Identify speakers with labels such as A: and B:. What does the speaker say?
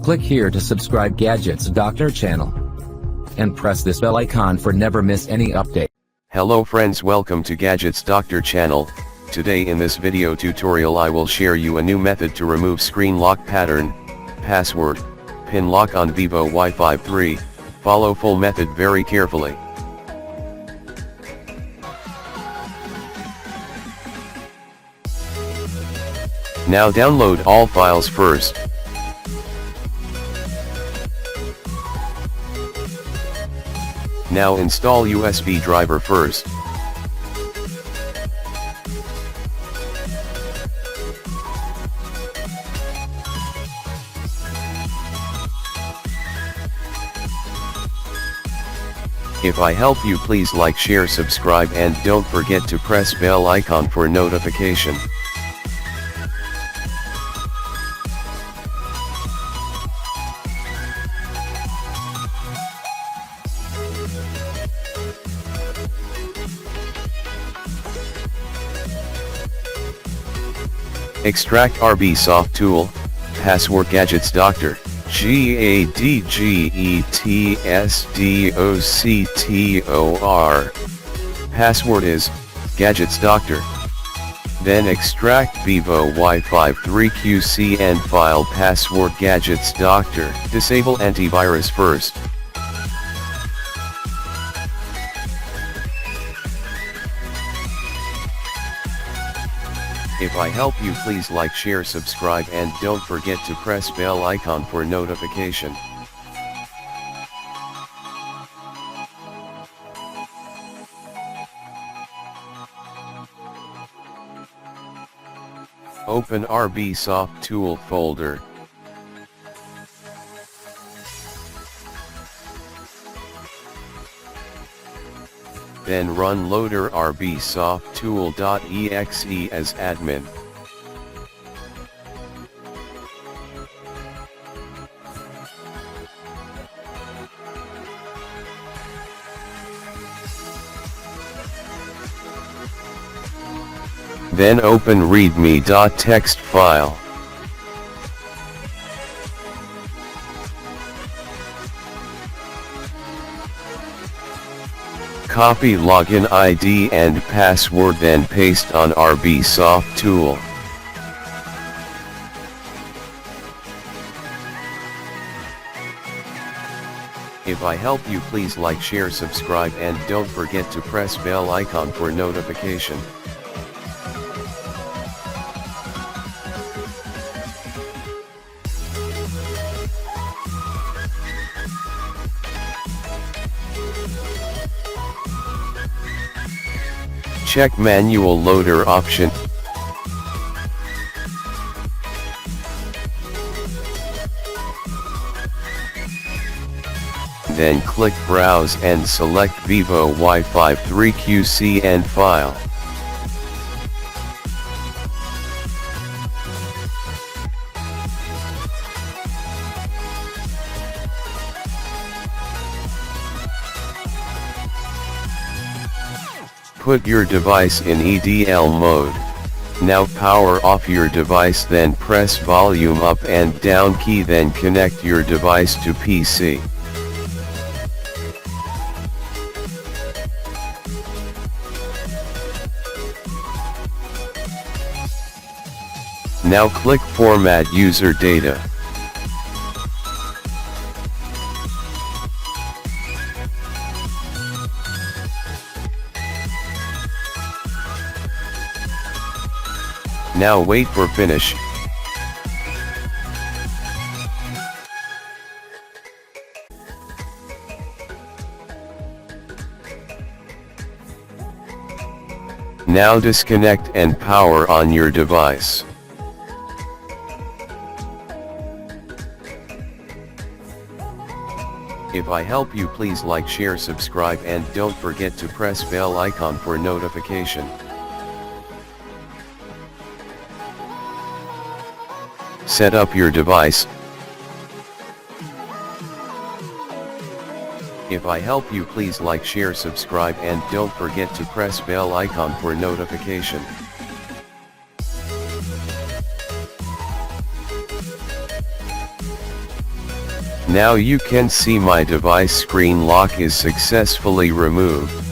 A: Click here to subscribe Gadgets Doctor channel. And press this bell icon for never miss any update.
B: Hello friends, welcome to Gadgets Doctor channel. Today in this video tutorial I will share you a new method to remove screen lock pattern, password, pin lock on Vivo Y53. Follow full method very carefully. Now download all files first. Now install USB driver first. If I help you, please like, share, subscribe, and don't forget to press bell icon for notification. Extract RB Soft Tool, Password Gadgets Doctor, GADGETSDOCTOR. Password is, Gadgets Doctor. Then extract Vivo Y53 QCN file Password Gadgets Doctor. Disable antivirus first. If I help you, please like, share, subscribe, and don't forget to press bell icon for notification. Open RB Soft Tool folder. Then run loader rbsofttool.exe as admin. Then open readme.txt file. Copy login ID and password, then paste on RB Soft Tool. If I help you, please like, share, subscribe, and don't forget to press bell icon for notification. Check manual loader option. Then click browse and select Vivo Y53 QCN file. Put your device in EDL mode. Now power off your device, then press volume up and down key, then connect your device to PC. Now click Format User Data. Now wait for finish. Now disconnect and power on your device. If I help you, please like, share, subscribe, and don't forget to press bell icon for notification. Set up your device. If I help you, please like, share, subscribe, and don't forget to press bell icon for notification. Now you can see my device screen lock is successfully removed.